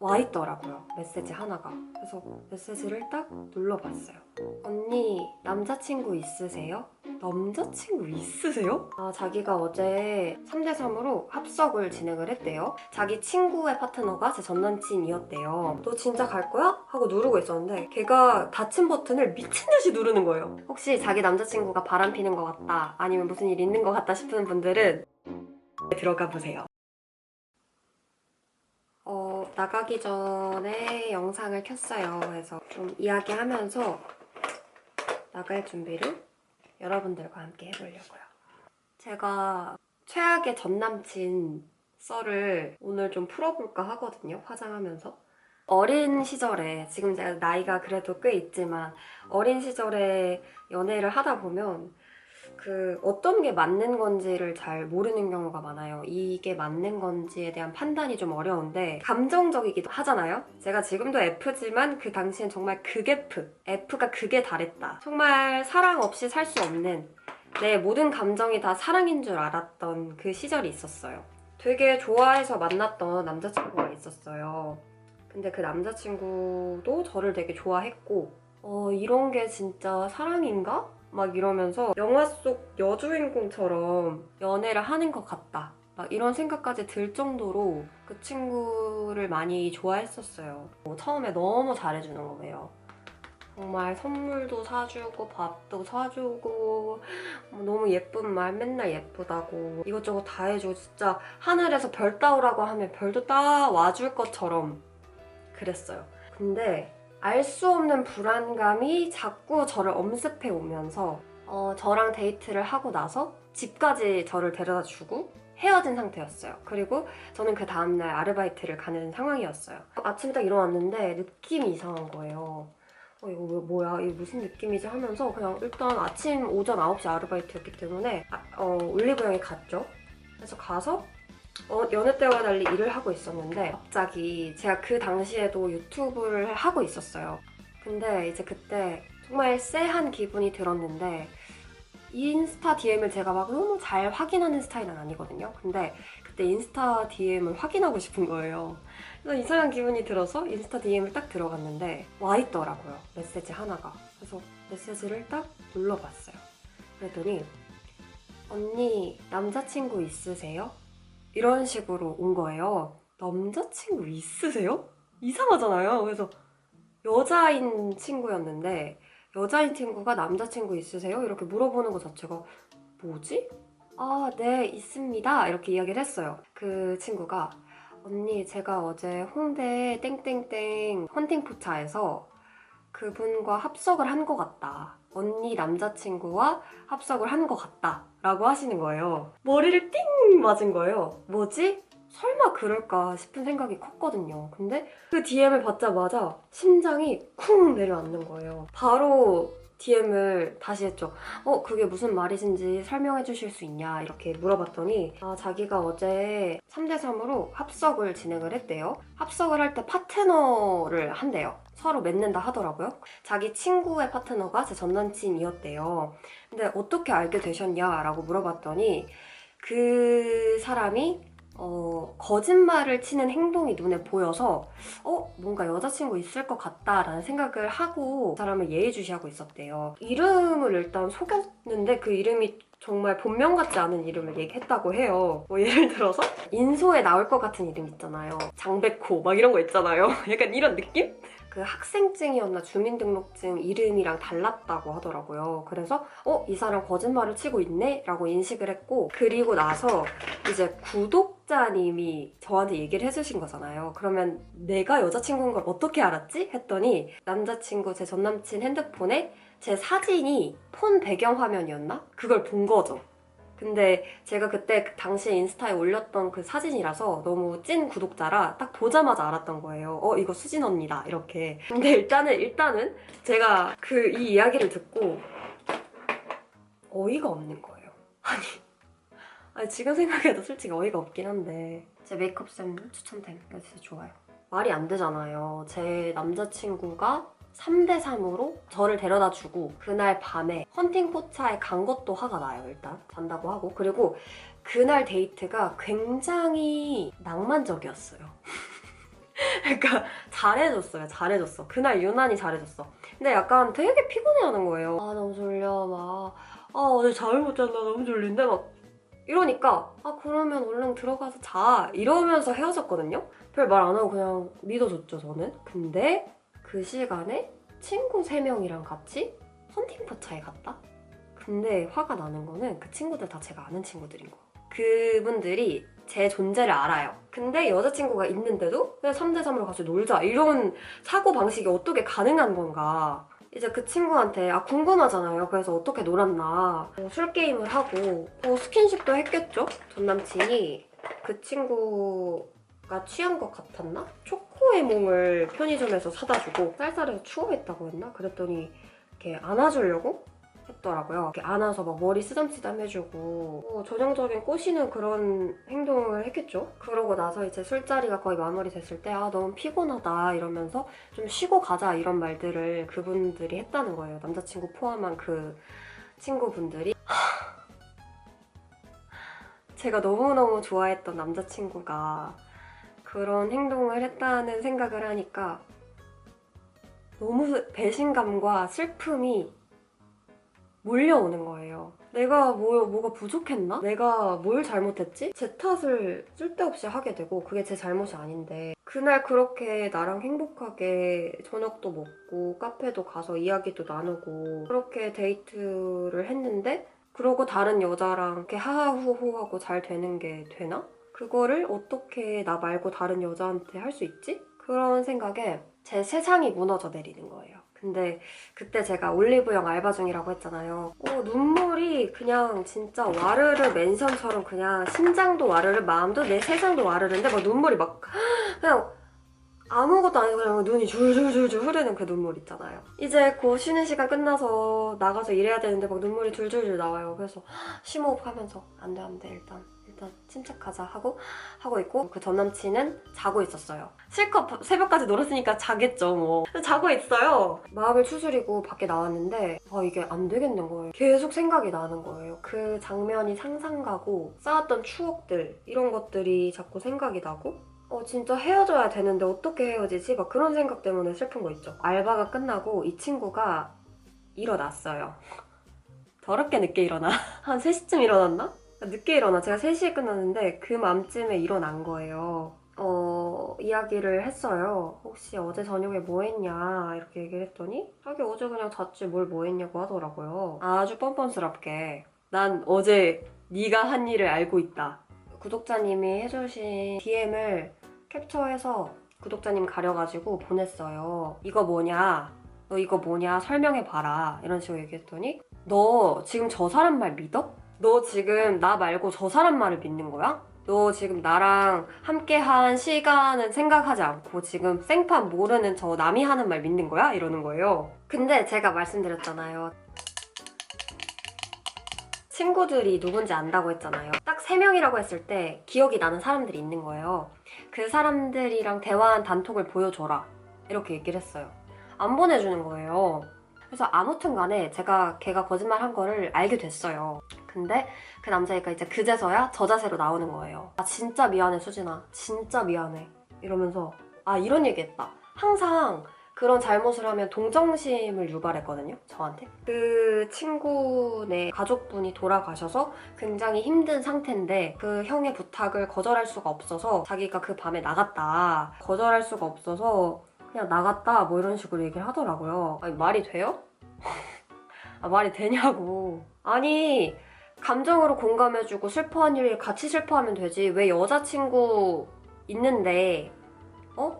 와 있더라고요. 메시지 하나가. 그래서 메시지를 딱 눌러봤어요. 언니 남자친구 있으세요? 남자친구 있으세요? 자기가 어제 3대3으로 합석을 진행을 했대요. 자기 친구의 파트너가 제 전남친이었대요. 너 진짜 갈 거야? 하고 누르고 있었는데 걔가 닫힌 버튼을 미친 듯이 누르는 거예요. 혹시 자기 남자친구가 바람피는 것 같다, 아니면 무슨 일 있는 것 같다 싶은 분들은 들어가 보세요. 나가기 전에 영상을 켰어요. 그래서 좀 이야기하면서 나갈 준비를 여러분들과 함께 해보려고요. 제가 최악의 전남친 썰을 오늘 좀 풀어볼까 하거든요. 화장하면서. 어린 시절에, 지금 제가 나이가 그래도 꽤 있지만 어린 시절에 연애를 하다 보면 어떤 게 맞는 건지를 잘 모르는 경우가 많아요. 이게 맞는 건지에 대한 판단이 좀 어려운데 감정적이기도 하잖아요. 제가 지금도 F지만 그 당시엔 정말 극F, F가 극에 달했다. 정말 사랑 없이 살 수 없는, 내 모든 감정이 다 사랑인 줄 알았던 그 시절이 있었어요. 되게 좋아해서 만났던 남자친구가 있었어요. 근데 그 남자친구도 저를 되게 좋아했고, 이런 게 진짜 사랑인가? 막 이러면서 영화 속 여주인공처럼 연애를 하는 것 같다, 막 이런 생각까지 들 정도로 그 친구를 많이 좋아했었어요. 처음에 너무 잘해주는 거예요. 정말 선물도 사주고 밥도 사주고 너무 예쁜 말 맨날 예쁘다고 이것저것 다 해주고, 진짜 하늘에서 별 따오라고 하면 별도 따와줄 것처럼 그랬어요. 근데 알 수 없는 불안감이 자꾸 저를 엄습해 오면서 저랑 데이트를 하고 나서 집까지 저를 데려다 주고 헤어진 상태였어요. 그리고 저는 그 다음날 아르바이트를 가는 상황이었어요. 아침에 딱 일어났는데 느낌이 이상한 거예요. 이거 뭐야, 이게 무슨 느낌이지 하면서 그냥 일단 아침 오전 9시 아르바이트였기 때문에 올리브영에 갔죠. 그래서 가서 여느 때와 달리 일을 하고 있었는데 갑자기 제가 그 당시에도 유튜브를 하고 있었어요. 근데 이제 그때 정말 쎄한 기분이 들었는데 인스타 DM을 제가 막 너무 잘 확인하는 스타일은 아니거든요. 근데 그때 인스타 DM을 확인하고 싶은 거예요. 그래서 이상한 기분이 들어서 인스타 DM을 딱 들어갔는데 와 있더라고요. 메시지 하나가. 그래서 메시지를 딱 눌러봤어요. 그랬더니 언니 남자친구 있으세요? 이런 식으로 온 거예요. 남자친구 있으세요? 이상하잖아요. 그래서 여자인 친구였는데 여자인 친구가 남자친구 있으세요? 이렇게 물어보는 것 자체가 뭐지? 아, 네, 있습니다. 이렇게 이야기를 했어요. 그 친구가 언니 제가 어제 홍대 땡땡땡 헌팅포차에서 그분과 합석을 한 것 같다. 언니 남자친구와 합석을 한 것 같다. 라고 하시는 거예요. 머리를 띵 맞은 거예요. 뭐지? 설마 그럴까 싶은 생각이 컸거든요. 근데 그 DM을 받자마자 심장이 쿵 내려앉는 거예요. 바로 DM을 다시 했죠. 그게 무슨 말이신지 설명해 주실 수 있냐 이렇게 물어봤더니 자기가 어제 3대3으로 합석을 진행을 했대요. 합석을 할 때 파트너를 한대요. 서로 맺는다 하더라고요. 자기 친구의 파트너가 제 전남친이었대요. 근데 어떻게 알게 되셨냐라고 물어봤더니 그 사람이 거짓말을 치는 행동이 눈에 보여서 뭔가 여자친구 있을 것 같다라는 생각을 하고 그 사람을 예의주시하고 있었대요. 이름을 일단 속였는데 그 이름이 정말 본명 같지 않은 이름을 얘기했다고 해요. 예를 들어서 인소에 나올 것 같은 이름 있잖아요. 장백호 막 이런 거 있잖아요. 약간 이런 느낌? 그 학생증이었나 주민등록증 이름이랑 달랐다고 하더라고요. 그래서 이 사람 거짓말을 치고 있네? 라고 인식을 했고, 그리고 나서 이제 구독자님이 저한테 얘기를 해주신 거잖아요. 그러면 내가 여자친구인 걸 어떻게 알았지? 했더니 남자친구 제 전남친 핸드폰에 제 사진이 폰 배경화면이었나? 그걸 본 거죠. 근데 제가 그때 그 당시에 인스타에 올렸던 그 사진이라서 너무 찐 구독자라 딱 보자마자 알았던 거예요. 이거 수진 언니다 이렇게. 근데 일단은 제가 이 이야기를 듣고 어이가 없는 거예요. 아니 지금 생각해도 솔직히 어이가 없긴 한데 제 메이크업쌤 추천템 이거 진짜 좋아요. 말이 안 되잖아요. 제 남자친구가 3대3으로 저를 데려다 주고 그날 밤에 헌팅포차에 간 것도 화가 나요. 일단 잔다고 하고, 그리고 그날 데이트가 굉장히 낭만적이었어요. 그러니까 잘해줬어요. 잘해줬어. 그날 유난히 잘해줬어. 근데 약간 되게 피곤해하는 거예요. 아 너무 졸려 막. 아 어제 잠을 못 잤나 너무 졸린데 막 이러니까 아 그러면 얼른 들어가서 자 이러면서 헤어졌거든요. 별 말 안 하고 그냥 믿어줬죠 저는. 근데 그 시간에 친구 3명이랑 같이 헌팅포차에 갔다? 근데 화가 나는 거는 그 친구들 다 제가 아는 친구들인 거예요. 그분들이 제 존재를 알아요. 근데 여자친구가 있는데도 그냥 3대3으로 같이 놀자 이런 사고방식이 어떻게 가능한 건가. 이제 그 친구한테 궁금하잖아요. 그래서 어떻게 놀았나. 술 게임을 하고 스킨십도 했겠죠? 전 남친이 그 친구가 취한 것 같았나? 초코에몽을 편의점에서 사다 주고 쌀쌀해서 추워했다고 했나? 그랬더니 이렇게 안아주려고 했더라고요. 이렇게 안아서 막 머리 쓰담쓰담 해주고 전형적인 꼬시는 그런 행동을 했겠죠. 그러고 나서 이제 술자리가 거의 마무리 됐을 때 너무 피곤하다 이러면서 좀 쉬고 가자 이런 말들을 그분들이 했다는 거예요. 남자친구 포함한 그 친구분들이. 제가 너무너무 좋아했던 남자친구가 그런 행동을 했다는 생각을 하니까 너무 배신감과 슬픔이 몰려오는 거예요. 내가 뭐가 부족했나? 내가 뭘 잘못했지? 제 탓을 쓸데없이 하게 되고 그게 제 잘못이 아닌데 그날 그렇게 나랑 행복하게 저녁도 먹고 카페도 가서 이야기도 나누고 그렇게 데이트를 했는데 그러고 다른 여자랑 이렇게 하하호호하고 잘 되는 게 되나? 그거를 어떻게 나 말고 다른 여자한테 할 수 있지? 그런 생각에 제 세상이 무너져 내리는 거예요. 근데 그때 제가 올리브영 알바 중이라고 했잖아요. 눈물이 그냥 진짜 와르르 맨션처럼 그냥 심장도 와르르 마음도 내 세상도 와르르인데 막 눈물이 막 그냥 아무것도 아니고 그냥 눈이 줄줄줄줄 흐르는 그 눈물 있잖아요. 이제 곧 쉬는 시간 끝나서 나가서 일해야 되는데 막 눈물이 줄줄줄 나와요. 그래서 심호흡하면서 안 돼 일단 침착하자 하고 있고 그 전 남친은 자고 있었어요. 실컷 새벽까지 놀았으니까 자겠죠 뭐. 자고 있어요. 마음을 추스리고 밖에 나왔는데 이게 안 되겠는 거예요. 계속 생각이 나는 거예요. 그 장면이 상상가고 쌓았던 추억들 이런 것들이 자꾸 생각이 나고 진짜 헤어져야 되는데 어떻게 헤어지지? 막 그런 생각 때문에 슬픈 거 있죠. 알바가 끝나고 이 친구가 일어났어요. 더럽게 늦게 일어나. 한 3시쯤 일어났나? 늦게 일어나. 제가 3시에 끝났는데 그 맘쯤에 일어난 거예요. 이야기를 했어요. 혹시 어제 저녁에 뭐 했냐 이렇게 얘기를 했더니 자기 어제 그냥 잤지 뭘 뭐 했냐고 하더라고요. 아주 뻔뻔스럽게 난 어제 네가 한 일을 알고 있다. 구독자님이 해주신 DM을 캡처해서 구독자님 가려가지고 보냈어요. 이거 뭐냐? 너 이거 뭐냐? 설명해봐라. 이런 식으로 얘기했더니 너 지금 저 사람 말 믿어? 너 지금 나 말고 저 사람 말을 믿는 거야? 너 지금 나랑 함께한 시간은 생각하지 않고 지금 생판 모르는 저 남이 하는 말 믿는 거야? 이러는 거예요. 근데 제가 말씀드렸잖아요. 친구들이 누군지 안다고 했잖아요. 딱 3명이라고 했을 때 기억이 나는 사람들이 있는 거예요. 그 사람들이랑 대화한 단톡을 보여줘라. 이렇게 얘기를 했어요. 안 보내주는 거예요. 그래서 아무튼 간에 제가 걔가 거짓말한 거를 알게 됐어요. 근데 그 남자애가 이제 그제서야 저 자세로 나오는 거예요. 진짜 미안해 수진아. 진짜 미안해. 이러면서 이런 얘기했다. 항상 그런 잘못을 하면 동정심을 유발했거든요, 저한테. 그 친구네 가족분이 돌아가셔서 굉장히 힘든 상태인데 그 형의 부탁을 거절할 수가 없어서 자기가 그 밤에 나갔다. 거절할 수가 없어서 그냥 나갔다 뭐 이런 식으로 얘기를 하더라고요. 말이 돼요? 말이 되냐고. 아니 감정으로 공감해주고 슬퍼한 일에 같이 슬퍼하면 되지. 왜 여자친구 있는데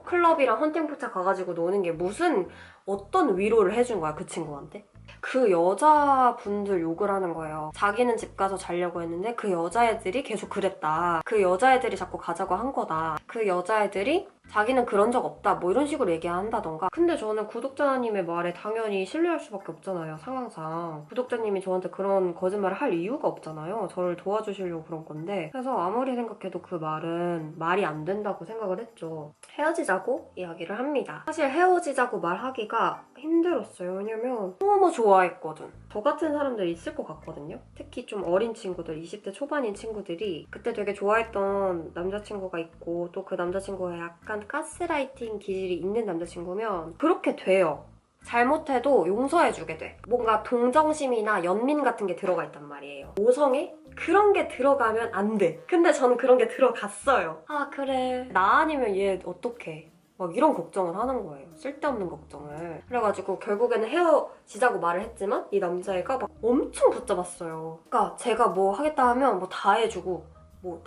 클럽이랑 헌팅포차 가가지고 노는 게 무슨 어떤 위로를 해준 거야 그 친구한테? 그 여자분들 욕을 하는 거예요. 자기는 집 가서 자려고 했는데 그 여자애들이 계속 그랬다. 그 여자애들이 자꾸 가자고 한 거다. 그 여자애들이 자기는 그런 적 없다 뭐 이런 식으로 얘기한다던가. 근데 저는 구독자님의 말에 당연히 신뢰할 수밖에 없잖아요, 상황상. 구독자님이 저한테 그런 거짓말을 할 이유가 없잖아요. 저를 도와주시려고 그런 건데. 그래서 아무리 생각해도 그 말은 말이 안 된다고 생각을 했죠. 헤어지자고. 헤어지자고 이야기를 합니다. 사실 헤어지자고 말하기가 힘들었어요. 왜냐면 너무 좋아했거든. 저 같은 사람들 있을 것 같거든요. 특히 좀 어린 친구들, 20대 초반인 친구들이 그때 되게 좋아했던 남자친구가 있고 또 그 남자친구가 약간 가스라이팅 기질이 있는 남자친구면 그렇게 돼요. 잘못해도 용서해주게 돼. 뭔가 동정심이나 연민 같은 게 들어가 있단 말이에요. 모성애? 그런 게 들어가면 안 돼. 근데 저는 그런 게 들어갔어요. 아 그래 나 아니면 얘 어떡해. 막 이런 걱정을 하는 거예요. 쓸데없는 걱정을. 그래가지고 결국에는 헤어지자고 말을 했지만 이 남자애가 막 엄청 붙잡았어요. 그러니까 제가 뭐 하겠다 하면 뭐 다 해주고 뭐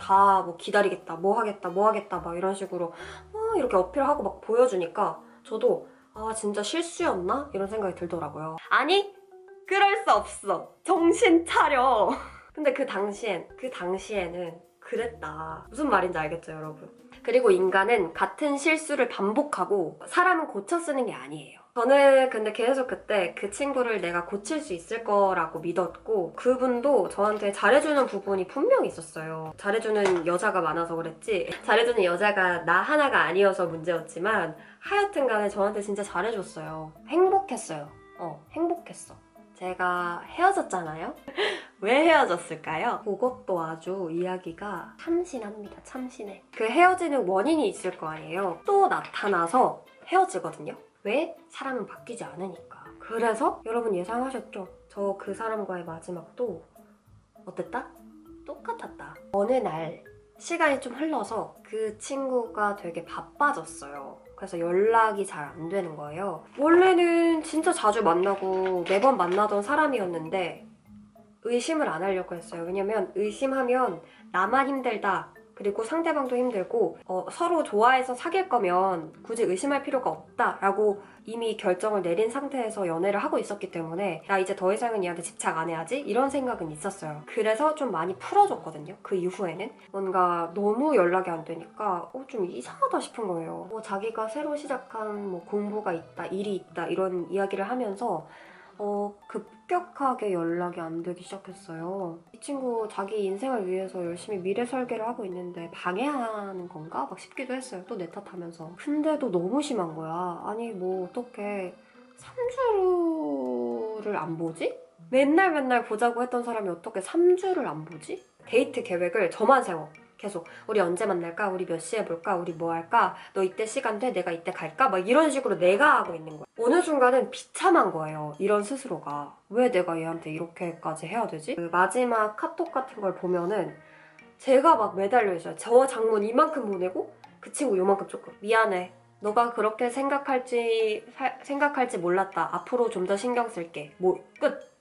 기다리겠다 뭐 하겠다 막 이런 식으로 이렇게 어필하고 막 보여주니까 저도 아 진짜 실수였나? 이런 생각이 들더라고요. 아니 그럴 수 없어. 정신 차려. 근데 그 당시에는 그랬다. 무슨 말인지 알겠죠 여러분? 그리고 인간은 같은 실수를 반복하고 사람은 고쳐 쓰는 게 아니에요. 저는 근데 계속 그때 그 친구를 내가 고칠 수 있을 거라고 믿었고 그분도 저한테 잘해주는 부분이 분명히 있었어요. 잘해주는 여자가 많아서 그랬지 잘해주는 여자가 나 하나가 아니어서 문제였지만 하여튼 간에 저한테 진짜 잘해줬어요. 행복했어요. 행복했어. 제가 헤어졌잖아요? 왜 헤어졌을까요? 그것도 아주 이야기가 참신합니다. 참신해. 그 헤어지는 원인이 있을 거 아니에요. 또 나타나서 헤어지거든요. 왜? 사람은 바뀌지 않으니까. 그래서 여러분 예상하셨죠? 저 그 사람과의 마지막도 어땠다? 똑같았다. 어느 날 시간이 좀 흘러서 그 친구가 되게 바빠졌어요. 그래서 연락이 잘 안 되는 거예요. 원래는 진짜 자주 만나고 매번 만나던 사람이었는데 의심을 안 하려고 했어요. 왜냐면 의심하면 나만 힘들다. 그리고 상대방도 힘들고 서로 좋아해서 사귈 거면 굳이 의심할 필요가 없다라고 이미 결정을 내린 상태에서 연애를 하고 있었기 때문에 나 이제 더 이상은 얘한테 집착 안 해야지 이런 생각은 있었어요. 그래서 좀 많이 풀어줬거든요. 그 이후에는 뭔가 너무 연락이 안 되니까 좀 이상하다 싶은 거예요. 자기가 새로 시작한 공부가 있다, 일이 있다 이런 이야기를 하면서 급격하게 연락이 안 되기 시작했어요. 이 친구 자기 인생을 위해서 열심히 미래 설계를 하고 있는데 방해하는 건가? 막 싶기도 했어요. 또 내 탓하면서. 근데도 너무 심한 거야. 아니 어떻게 3주를 안 보지? 맨날 보자고 했던 사람이 어떻게 3주를 안 보지? 데이트 계획을 저만 세워. 계속 우리 언제 만날까? 우리 몇 시에 볼까? 우리 뭐 할까? 너 이때 시간 돼? 내가 이때 갈까? 막 이런 식으로 내가 하고 있는 거야. 어느 순간은 비참한 거예요. 이런 스스로가. 왜 내가 얘한테 이렇게까지 해야 되지? 그 마지막 카톡 같은 걸 보면은 제가 막 매달려 있어요. 저 장문 이만큼 보내고 그 친구 요만큼 조금. 미안해. 너가 그렇게 생각할지 몰랐다. 앞으로 좀 더 신경 쓸게. 끝.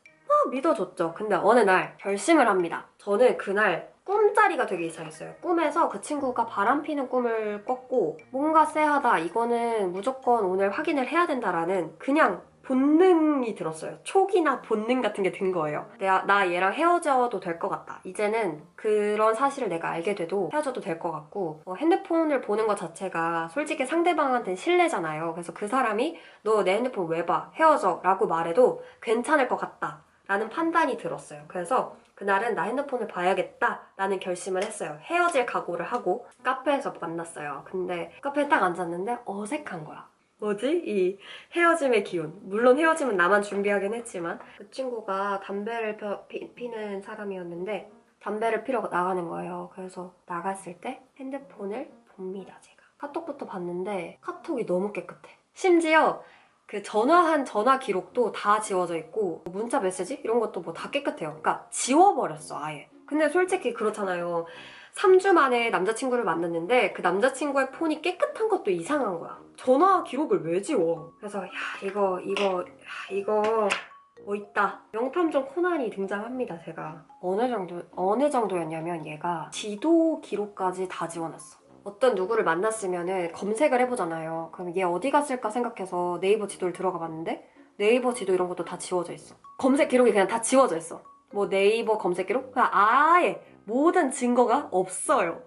믿어줬죠. 근데 어느 날 결심을 합니다. 저는 그날 꿈자리가 되게 이상했어요. 꿈에서 그 친구가 바람피는 꿈을 꿨고 뭔가 쎄하다. 이거는 무조건 오늘 확인을 해야 된다라는 그냥 본능이 들었어요. 촉이나 본능 같은 게 든 거예요. 나 얘랑 헤어져도 될 것 같다. 이제는 그런 사실을 내가 알게 돼도 헤어져도 될 것 같고 핸드폰을 보는 것 자체가 솔직히 상대방한테는 신뢰잖아요. 그래서 그 사람이 너 내 핸드폰 왜 봐? 헤어져 라고 말해도 괜찮을 것 같다 라는 판단이 들었어요. 그래서 그날은 나 핸드폰을 봐야겠다 라는 결심을 했어요. 헤어질 각오를 하고 카페에서 만났어요. 근데 카페에 딱 앉았는데 어색한 거야. 뭐지? 이 헤어짐의 기운. 물론 헤어짐은 나만 준비하긴 했지만 그 친구가 담배를 피는 사람이었는데 담배를 피러 나가는 거예요. 그래서 나갔을 때 핸드폰을 봅니다. 제가 카톡부터 봤는데 카톡이 너무 깨끗해. 심지어 그 전화한 전화 기록도 다 지워져 있고 문자 메시지 이런 것도 다 깨끗해요. 그러니까 지워버렸어 아예. 근데 솔직히 그렇잖아요. 3주 만에 남자친구를 만났는데 그 남자친구의 폰이 깨끗한 것도 이상한 거야. 전화 기록을 왜 지워? 그래서 이거 뭐 있다. 명탐정 코난이 등장합니다. 제가 어느 정도였냐면 얘가 지도 기록까지 다 지워놨어. 어떤 누구를 만났으면 검색을 해보잖아요. 그럼 얘 어디 갔을까 생각해서 네이버 지도를 들어가 봤는데 네이버 지도 이런 것도 다 지워져 있어. 검색 기록이 그냥 다 지워져 있어. 네이버 검색 기록? 그냥 아예 모든 증거가 없어요.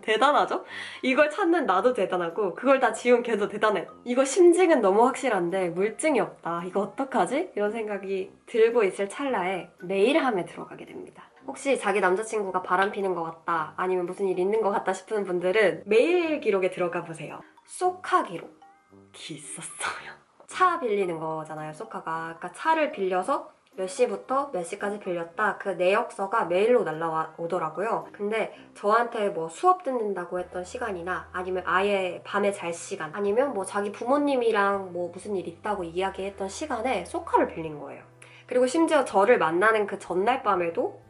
대단하죠? 이걸 찾는 나도 대단하고 그걸 다 지운 걔도 대단해. 이거 심증은 너무 확실한데 물증이 없다. 이거 어떡하지? 이런 생각이 들고 있을 찰나에 메일함에 들어가게 됩니다. 혹시 자기 남자친구가 바람 피는 것 같다 아니면 무슨 일 있는 것 같다 싶은 분들은 메일 기록에 들어가 보세요. 쏘카 기록이 있었어요. 차 빌리는 거잖아요, 쏘카가. 그러니까 차를 빌려서 몇 시부터 몇 시까지 빌렸다. 그 내역서가 메일로 날라오더라고요. 근데 저한테 뭐 수업 듣는다고 했던 시간이나 아니면 아예 밤에 잘 시간 아니면 뭐 자기 부모님이랑 뭐 무슨 일 있다고 이야기했던 시간에 쏘카를 빌린 거예요. 그리고 심지어 저를 만나는 그 전날 밤에도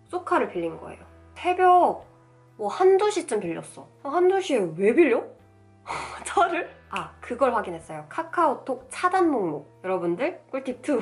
쏘카를 빌린 거예요. 새벽 뭐 한두 시쯤 빌렸어. 한두 시에 왜 빌려? 차를? 그걸 확인했어요. 카카오톡 차단 목록. 여러분들 꿀팁 2.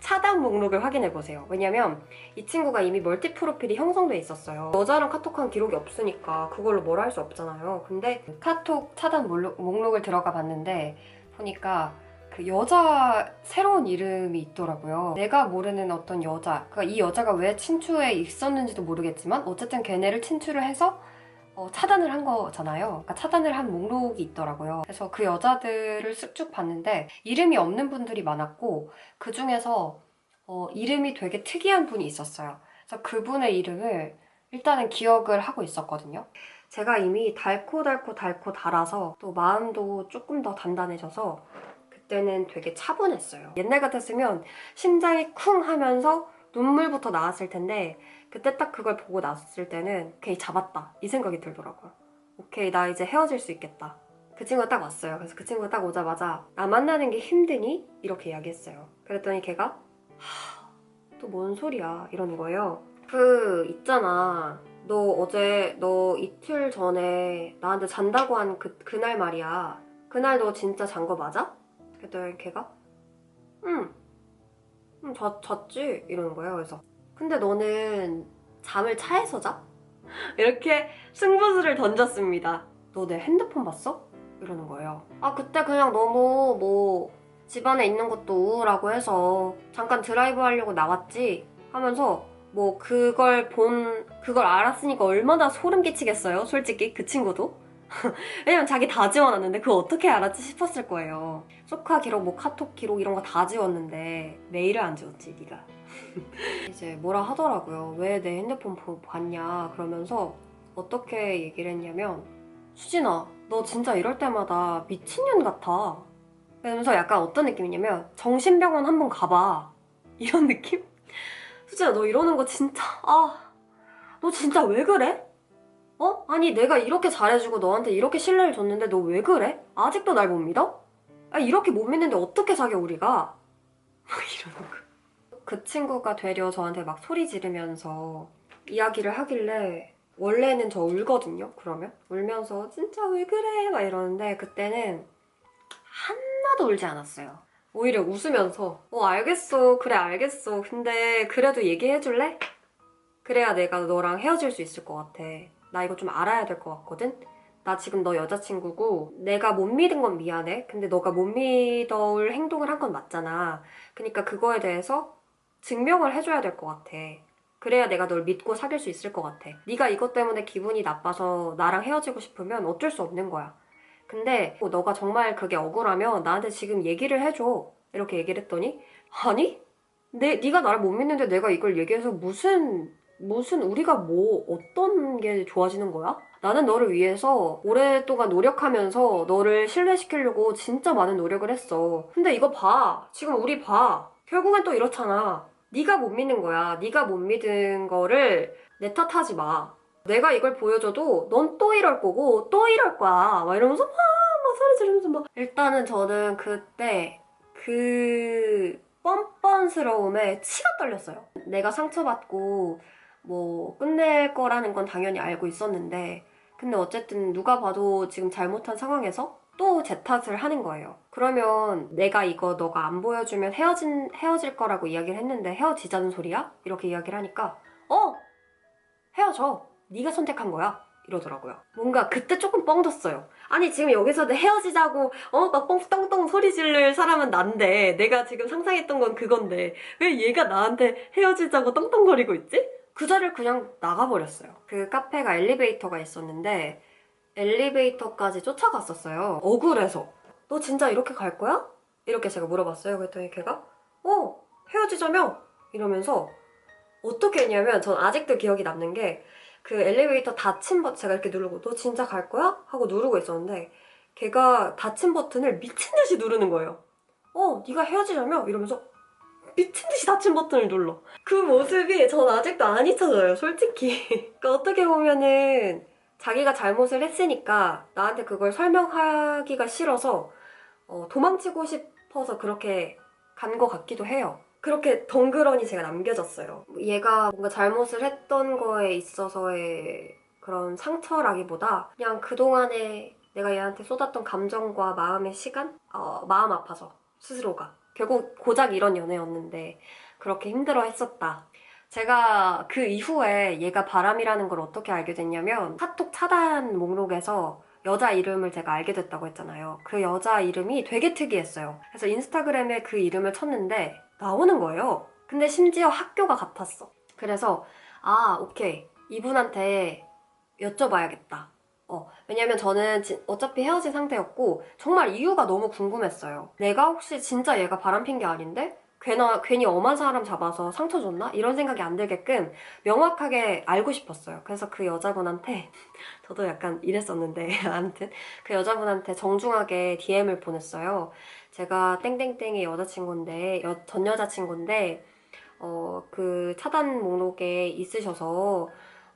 차단 목록을 확인해보세요. 왜냐면 이 친구가 이미 멀티 프로필이 형성돼 있었어요. 여자랑 카톡한 기록이 없으니까 그걸로 뭘 할 수 없잖아요. 근데 카톡 차단 목록을 들어가 봤는데 보니까 그 여자 새로운 이름이 있더라고요. 내가 모르는 어떤 여자, 그러니까 이 여자가 왜 친추에 있었는지도 모르겠지만 어쨌든 걔네를 친추를 해서 차단을 한 거잖아요. 그러니까 차단을 한 목록이 있더라고요. 그래서 그 여자들을 쓱쭉 봤는데 이름이 없는 분들이 많았고 그 중에서 이름이 되게 특이한 분이 있었어요. 그래서 그분의 이름을 일단은 기억을 하고 있었거든요. 제가 이미 달고 달아서 또 마음도 조금 더 단단해져서 그때는 되게 차분했어요. 옛날 같았으면 심장이 쿵 하면서 눈물부터 나왔을 텐데 그때 딱 그걸 보고 났을 때는 오케이 잡았다 이 생각이 들더라고요. 오케이 나 이제 헤어질 수 있겠다. 그 친구가 딱 왔어요. 그래서 그 친구가 딱 오자마자 나 만나는 게 힘드니? 이렇게 이야기했어요. 그랬더니 걔가 또 뭔 소리야 이러는 거예요. 그 있잖아 너 이틀 전에 나한테 잔다고 한 그날 말이야. 그날 너 진짜 잔 거 맞아? 그랬더니 걔가 응 잤지 이러는 거예요. 그래서 근데 너는 잠을 차에서 자? 이렇게 승부수를 던졌습니다. 너 내 핸드폰 봤어? 이러는 거예요. 그때 그냥 너무 뭐 집안에 있는 것도 우울하고 해서 잠깐 드라이브 하려고 나왔지 하면서 뭐 그걸 알았으니까 얼마나 소름 끼치겠어요, 솔직히 그 친구도. 왜냐면 자기 다 지워놨는데 그거 어떻게 알았지 싶었을 거예요. 소카 기록, 뭐 카톡 기록 이런 거 다 지웠는데 메일을 안 지웠지 네가. 이제 뭐라 하더라고요. 왜 내 핸드폰 봤냐 그러면서 어떻게 얘기를 했냐면 수진아 너 진짜 이럴 때마다 미친년 같아. 그러면서 약간 어떤 느낌이냐면 정신병원 한번 가봐 이런 느낌? 수진아 너 이러는 거 진짜 너 진짜 왜 그래? 아니 내가 이렇게 잘해주고 너한테 이렇게 신뢰를 줬는데 너 왜 그래? 아직도 날 못 믿어? 이렇게 못 믿는데 어떻게 사겨 우리가? 막 이러는 거. 그 친구가 되려 저한테 막 소리 지르면서 이야기를 하길래 원래는 저 울거든요. 그러면 울면서 진짜 왜 그래? 막 이러는데 그때는 하나도 울지 않았어요. 오히려 웃으면서 알겠어 그래 알겠어 근데 그래도 얘기해줄래? 그래야 내가 너랑 헤어질 수 있을 것 같아. 나 이거 좀 알아야 될 것 같거든? 나 지금 너 여자친구고 내가 못 믿은 건 미안해. 근데 너가 못 믿어올 행동을 한 건 맞잖아. 그러니까 그거에 대해서 증명을 해줘야 될 것 같아. 그래야 내가 널 믿고 사귈 수 있을 것 같아. 네가 이것 때문에 기분이 나빠서 나랑 헤어지고 싶으면 어쩔 수 없는 거야. 근데 너가 정말 그게 억울하면 나한테 지금 얘기를 해줘. 이렇게 얘기를 했더니 아니? 네가 나를 못 믿는데 내가 이걸 얘기해서 무슨 우리가 뭐 어떤 게 좋아지는 거야? 나는 너를 위해서 오랫동안 노력하면서 너를 신뢰시키려고 진짜 많은 노력을 했어. 근데 이거 봐. 지금 우리 봐. 결국엔 또 이렇잖아. 네가 못 믿는 거야. 네가 못 믿은 거를 내 탓하지 마. 내가 이걸 보여줘도 넌 또 이럴 거고 또 이럴 거야. 막 이러면서 막 소리 지르면서 막 일단은 저는 그때 그 뻔뻔스러움에 치가 떨렸어요. 내가 상처받고 뭐 끝낼 거라는 건 당연히 알고 있었는데 근데 어쨌든 누가 봐도 지금 잘못한 상황에서 또 제 탓을 하는 거예요. 그러면 내가 이거 너가 안 보여주면 헤어질 거라고 이야기를 했는데 헤어지자는 소리야? 이렇게 이야기를 하니까 헤어져. 네가 선택한 거야. 이러더라고요. 뭔가 그때 조금 뻥졌어요. 아니 지금 여기서 헤어지자고 막 뻥똥똥 소리 지를 사람은 난데 내가 지금 상상했던 건 그건데 왜 얘가 나한테 헤어지자고 떵떵거리고 있지? 그 자리를 그냥 나가버렸어요. 그 카페가 엘리베이터가 있었는데 엘리베이터까지 쫓아갔었어요. 억울해서. 너 진짜 이렇게 갈 거야? 이렇게 제가 물어봤어요. 그랬더니 걔가 헤어지자며? 이러면서 어떻게 했냐면 전 아직도 기억이 남는 게 그 엘리베이터 닫힌 버튼 제가 이렇게 누르고 너 진짜 갈 거야? 하고 누르고 있었는데 걔가 닫힌 버튼을 미친 듯이 누르는 거예요. 네가 헤어지자며? 이러면서 미친 듯이 닫힌 버튼을 눌러. 그 모습이 전 아직도 안 잊혀져요, 솔직히. 그러니까 어떻게 보면은 자기가 잘못을 했으니까 나한테 그걸 설명하기가 싫어서 도망치고 싶어서 그렇게 간 것 같기도 해요. 그렇게 덩그러니 제가 남겨졌어요. 얘가 뭔가 잘못을 했던 거에 있어서의 그런 상처라기보다 그냥 그동안에 내가 얘한테 쏟았던 감정과 마음의 시간? 마음 아파서 스스로가. 결국 고작 이런 연애였는데 그렇게 힘들어 했었다. 제가 그 이후에 얘가 바람이라는 걸 어떻게 알게 됐냐면 카톡 차단 목록에서 여자 이름을 제가 알게 됐다고 했잖아요. 그 여자 이름이 되게 특이했어요. 그래서 인스타그램에 그 이름을 쳤는데 나오는 거예요. 근데 심지어 학교가 같았어. 그래서 오케이. 이분한테 여쭤봐야겠다. 왜냐면 저는 어차피 헤어진 상태였고 정말 이유가 너무 궁금했어요. 내가 혹시 진짜 얘가 바람핀 게 아닌데? 괜히 엄한 사람 잡아서 상처 줬나? 이런 생각이 안 들게끔 명확하게 알고 싶었어요. 그래서 그 여자분한테 저도 약간 이랬었는데 아무튼 그 여자분한테 정중하게 DM을 보냈어요. 제가 땡땡땡의 여자친구인데 전 여자친구인데 그 차단 목록에 있으셔서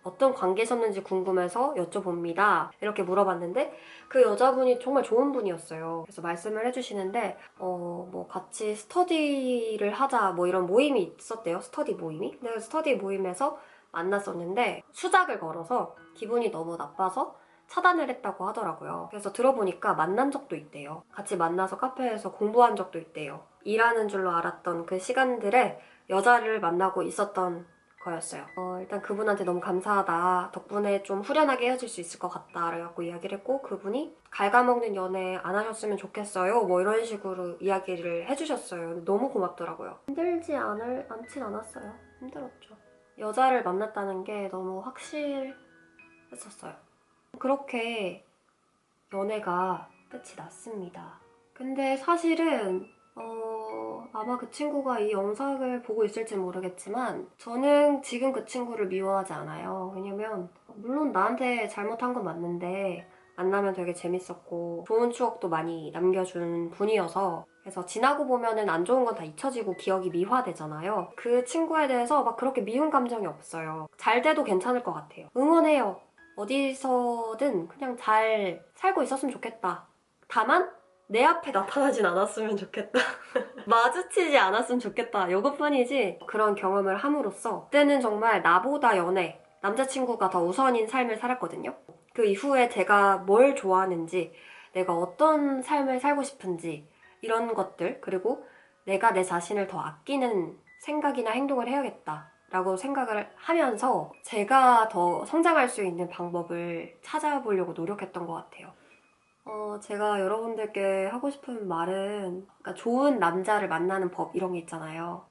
어떤 관계셨는지 궁금해서 여쭤봅니다. 이렇게 물어봤는데 그 여자분이 정말 좋은 분이었어요. 그래서 말씀을 해주시는데 뭐 같이 스터디를 하자 뭐 이런 모임이 있었대요. 스터디 모임이. 근데 스터디 모임에서 만났었는데 수작을 걸어서 기분이 너무 나빠서 차단을 했다고 하더라고요. 그래서 들어보니까 만난 적도 있대요. 같이 만나서 카페에서 공부한 적도 있대요. 일하는 줄로 알았던 그 시간들에 여자를 만나고 있었던 거였어요. 일단 그분한테 너무 감사하다. 덕분에 좀 후련하게 헤어질 수 있을 것 같다. 라고 이야기를 했고 그분이 갉아먹는 연애 안 하셨으면 좋겠어요. 뭐 이런 식으로 이야기를 해주셨어요. 너무 고맙더라고요. 힘들지 않진 않았어요. 힘들었죠. 여자를 만났다는 게 너무 확실했었어요. 그렇게 연애가 끝이 났습니다. 근데 사실은 아마 그 친구가 이 영상을 보고 있을지 모르겠지만 저는 지금 그 친구를 미워하지 않아요. 왜냐면 물론 나한테 잘못한 건 맞는데 만나면 되게 재밌었고 좋은 추억도 많이 남겨준 분이어서 그래서 지나고 보면은 안 좋은 건 다 잊혀지고 기억이 미화되잖아요. 그 친구에 대해서 막 그렇게 미운 감정이 없어요. 잘 돼도 괜찮을 것 같아요. 응원해요. 어디서든 그냥 잘 살고 있었으면 좋겠다. 다만 내 앞에 나타나진 않았으면 좋겠다. 마주치지 않았으면 좋겠다. 이것뿐이지 그런 경험을 함으로써 그때는 정말 나보다 연애, 남자친구가 더 우선인 삶을 살았거든요. 그 이후에 제가 뭘 좋아하는지, 내가 어떤 삶을 살고 싶은지 이런 것들 그리고 내가 내 자신을 더 아끼는 생각이나 행동을 해야겠다. 라고 생각을 하면서 제가 더 성장할 수 있는 방법을 찾아보려고 노력했던 것 같아요. 제가 여러분들께 하고 싶은 말은 그러니까 좋은 남자를 만나는 법 이런 게 있잖아요.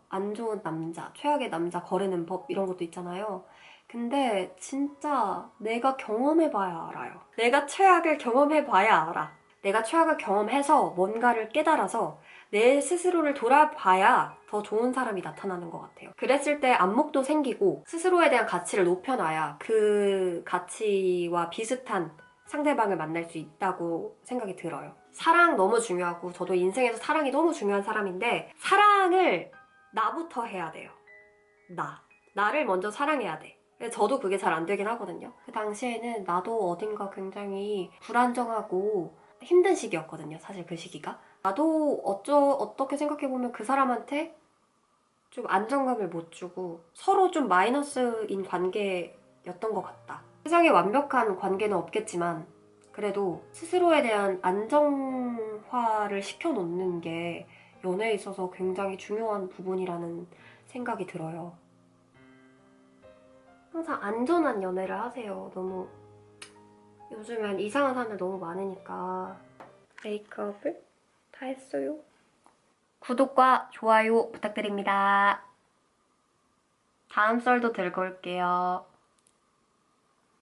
안 좋은 남자, 최악의 남자 거르는 법 이런 것도 있잖아요. 근데 진짜 내가 경험해봐야 알아요. 내가 최악을 경험해봐야 알아. 내가 최악을 경험해서 뭔가를 깨달아서 내 스스로를 돌아봐야 더 좋은 사람이 나타나는 것 같아요. 그랬을 때 안목도 생기고 스스로에 대한 가치를 높여놔야 그 가치와 비슷한 상대방을 만날 수 있다고 생각이 들어요. 사랑 너무 중요하고 저도 인생에서 사랑이 너무 중요한 사람인데 사랑을 나부터 해야 돼요. 나를 먼저 사랑해야 돼. 저도 그게 잘 안 되긴 하거든요. 그 당시에는 나도 어딘가 굉장히 불안정하고 힘든 시기였거든요. 사실 그 시기가. 나도 어떻게 생각해보면 그 사람한테 좀 안정감을 못 주고 서로 좀 마이너스인 관계였던 것 같다. 세상에 완벽한 관계는 없겠지만 그래도 스스로에 대한 안정화를 시켜놓는 게 연애에 있어서 굉장히 중요한 부분이라는 생각이 들어요. 항상 안전한 연애를 하세요. 너무 요즘엔 이상한 사람들 너무 많으니까. 메이크업을 다 했어요. 구독과 좋아요 부탁드립니다. 다음 썰도 들고 올게요.